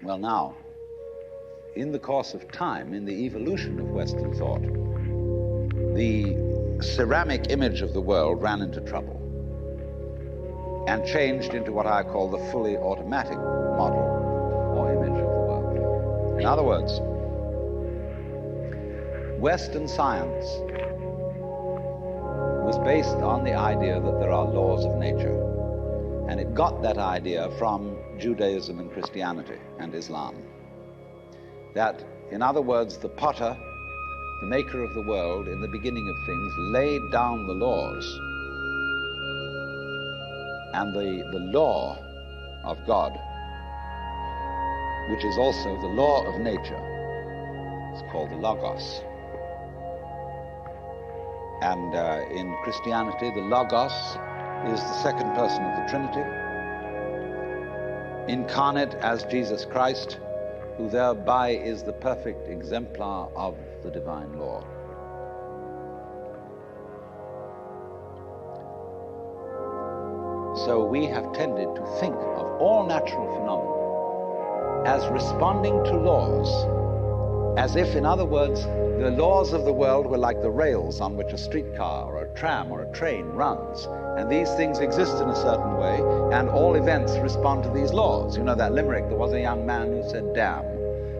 Well, now, in the course of time, in the evolution of Western thought, the ceramic image of the world ran into trouble and changed into what I call the fully automatic model or image of the world. In other words, Western science was based on the idea that there are laws of nature, and it got that idea from Judaism and Christianity and Islam. That, in other words, the potter, the maker of the world, in the beginning of things, laid down the laws, and the law of God, which is also the law of nature, is called the Logos. And in Christianity, the Logos is the second person of the Trinity, incarnate as Jesus Christ, who thereby is the perfect exemplar of the divine law. So we have tended to think of all natural phenomena as responding to laws, as if, in other words, the laws of the world were like the rails on which a streetcar or a tram or a train runs, and these things exist in a certain way, and all events respond to these laws. You know that limerick, there was a young man who said, "Damn,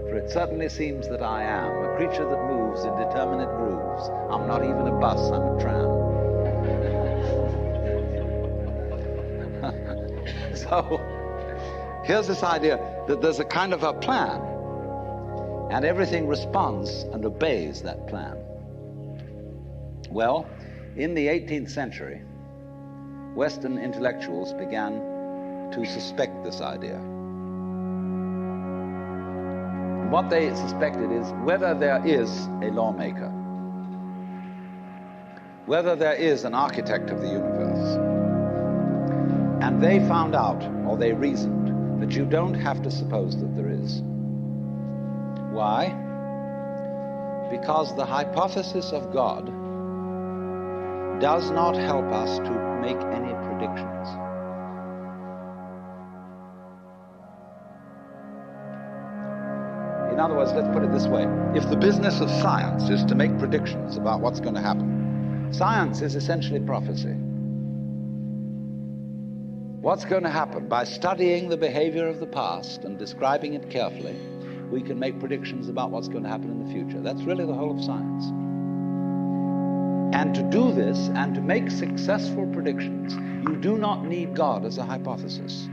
for it certainly seems that I am a creature that moves in determinate grooves. I'm not even a bus, I'm a tram." So here's this idea that there's a kind of a plan, and everything responds and obeys that plan. Well, in the 18th century, Western intellectuals began to suspect this idea. And what they suspected is whether there is a lawmaker, whether there is an architect of the universe. And they found out, or they reasoned, that you don't have to suppose that there is. Why? Because the hypothesis of God does not help us to make any predictions. In other words, let's put it this way. If the business of science is to make predictions about what's going to happen, science is essentially prophecy. What's going to happen? By studying the behavior of the past and describing it carefully, we can make predictions about what's going to happen in the future. That's really the whole of science. And to do this and to make successful predictions, you do not need God as a hypothesis,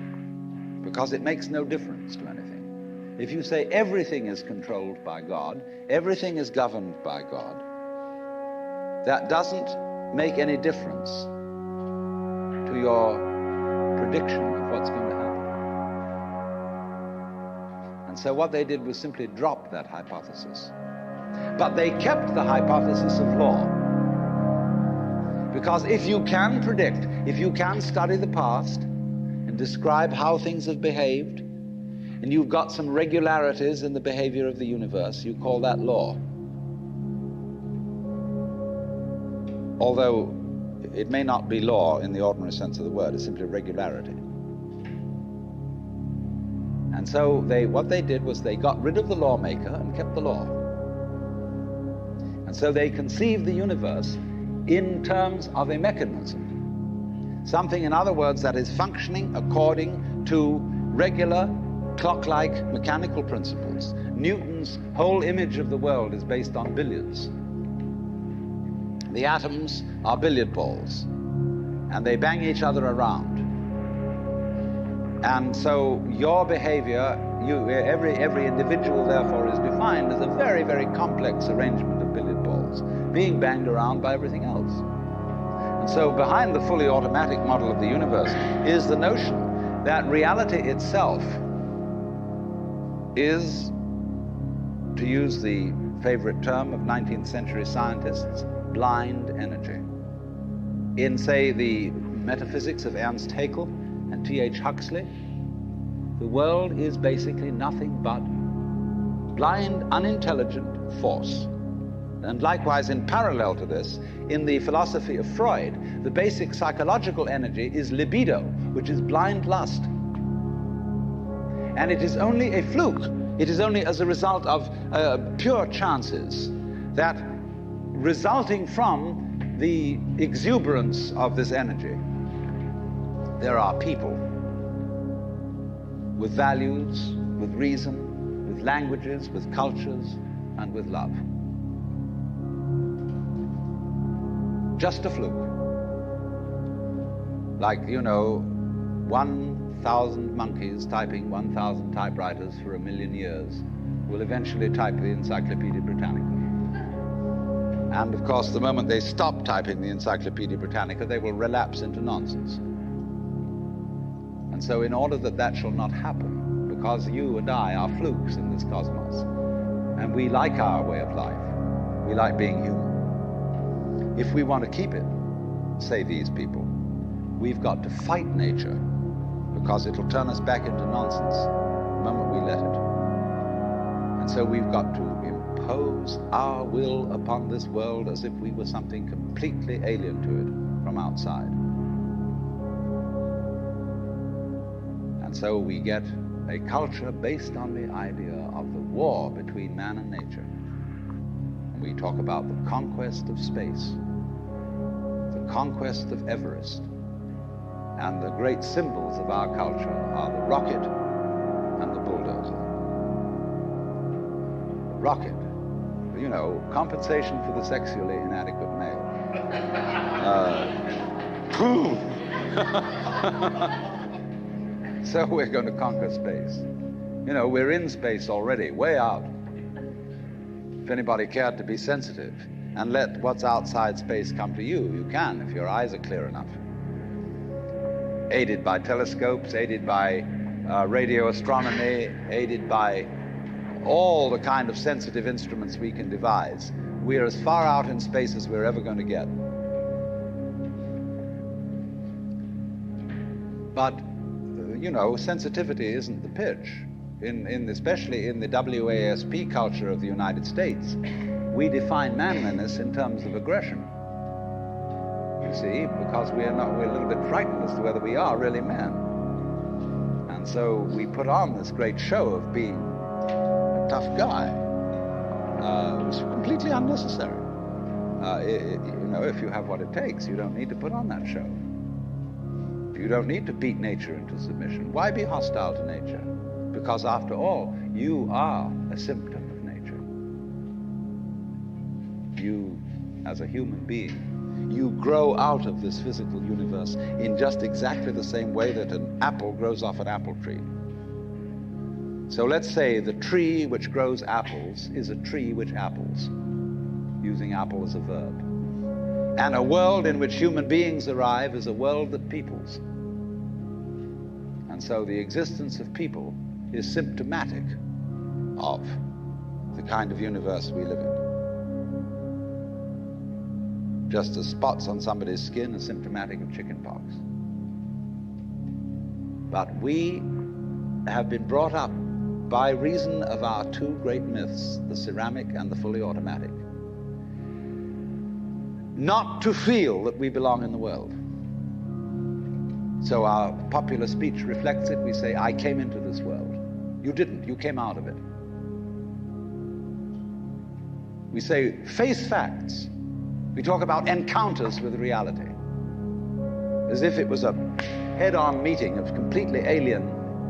because it makes no difference to anything. If you say everything is controlled by God, everything is governed by God, that doesn't make any difference to your prediction of what's going to happen. And so what they did was simply drop that hypothesis. But they kept the hypothesis of law. Because if you can predict, if you can study the past and describe how things have behaved, and you've got some regularities in the behavior of the universe, you call that law. Although it may not be law in the ordinary sense of the word, it's simply regularity. And so what they did was they got rid of the lawmaker and kept the law. And so they conceived the universe in terms of a mechanism. Something, in other words, that is functioning according to regular, clock-like mechanical principles. Newton's whole image of the world is based on billiards. The atoms are billiard balls, and they bang each other around. And so your behavior, every individual, therefore, is defined as a very, very complex arrangement of billiard balls, being banged around by everything else. And so behind the fully automatic model of the universe is the notion that reality itself is, to use the favorite term of 19th century scientists, blind energy. In, say, the metaphysics of Ernst Haeckel and T.H. Huxley, the world is basically nothing but blind, unintelligent force. And likewise, in parallel to this, in the philosophy of Freud, the basic psychological energy is libido, which is blind lust. And it is only a fluke. It is only as a result of pure chances that, resulting from the exuberance of this energy, there are people with values, with reason, with languages, with cultures, and with love. Just a fluke. Like, 1,000 monkeys typing 1,000 typewriters for 1,000,000 years will eventually type the Encyclopedia Britannica. And of course, the moment they stop typing the Encyclopedia Britannica, they will relapse into nonsense. And so in order that that shall not happen, because you and I are flukes in this cosmos, and we like our way of life, we like being human, if we want to keep it, say these people, we've got to fight nature, because it'll turn us back into nonsense the moment we let it. And so we've got to impose our will upon this world as if we were something completely alien to it from outside. And so we get a culture based on the idea of the war between man and nature. And we talk about the conquest of space, the conquest of Everest. And the great symbols of our culture are the rocket and the bulldozer. The rocket, compensation for the sexually inadequate male. So we're going to conquer space. We're in space already, way out. If anybody cared to be sensitive and let what's outside space come to you, you can, if your eyes are clear enough. Aided by telescopes, aided by radio astronomy, aided by all the kind of sensitive instruments we can devise. We are as far out in space as we're ever going to get. But, sensitivity isn't the pitch. Especially in the WASP culture of the United States, we define manliness in terms of aggression. You see, because we're a little bit frightened as to whether we are really men. And so we put on this great show of being a tough guy. It's completely unnecessary. If you have what it takes, you don't need to put on that show. You don't need to beat nature into submission. Why be hostile to nature? Because after all, you are a symptom of nature. You, as a human being, you grow out of this physical universe in just exactly the same way that an apple grows off an apple tree. So let's say the tree which grows apples is a tree which apples, using apple as a verb. And a world in which human beings arrive is a world that peoples. And so the existence of people is symptomatic of the kind of universe we live in. Just as spots on somebody's skin are symptomatic of chickenpox. But we have been brought up by reason of our two great myths, the ceramic and the fully automatic, not to feel that we belong in the world. So our popular speech reflects it. We say, I came into this world. You didn't, you came out of it. We say, face facts. We talk about encounters with reality, as if it was a head-on meeting of completely alien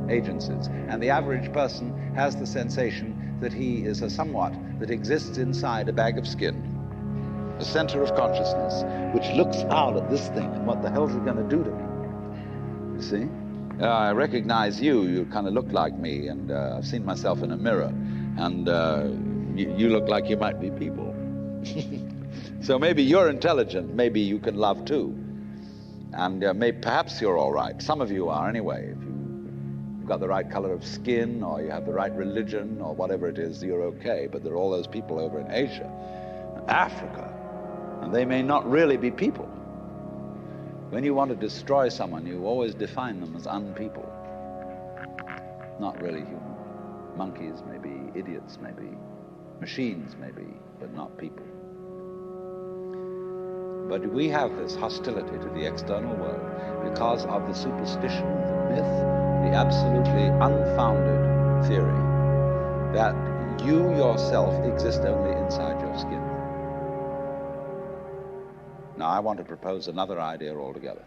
agencies. And the average person has the sensation that he is a somewhat that exists inside a bag of skin, a center of consciousness, which looks out at this thing and what the hell's it going to do to me? You see? I recognize you. You kind of look like me, and I've seen myself in a mirror, and you look like you might be people. So maybe you're intelligent, maybe you can love too, and perhaps you're all right. Some of you are anyway. If you've got the right color of skin, or you have the right religion, or whatever it is, you're okay. But there are all those people over in Asia, Africa, and they may not really be people. When you want to destroy someone, you always define them as unpeople, not really human. Monkeys, maybe idiots, maybe machines, maybe, but not people. But we have this hostility to the external world because of the superstition, the myth, the absolutely unfounded theory that you yourself exist only inside your skin. Now, I want to propose another idea altogether.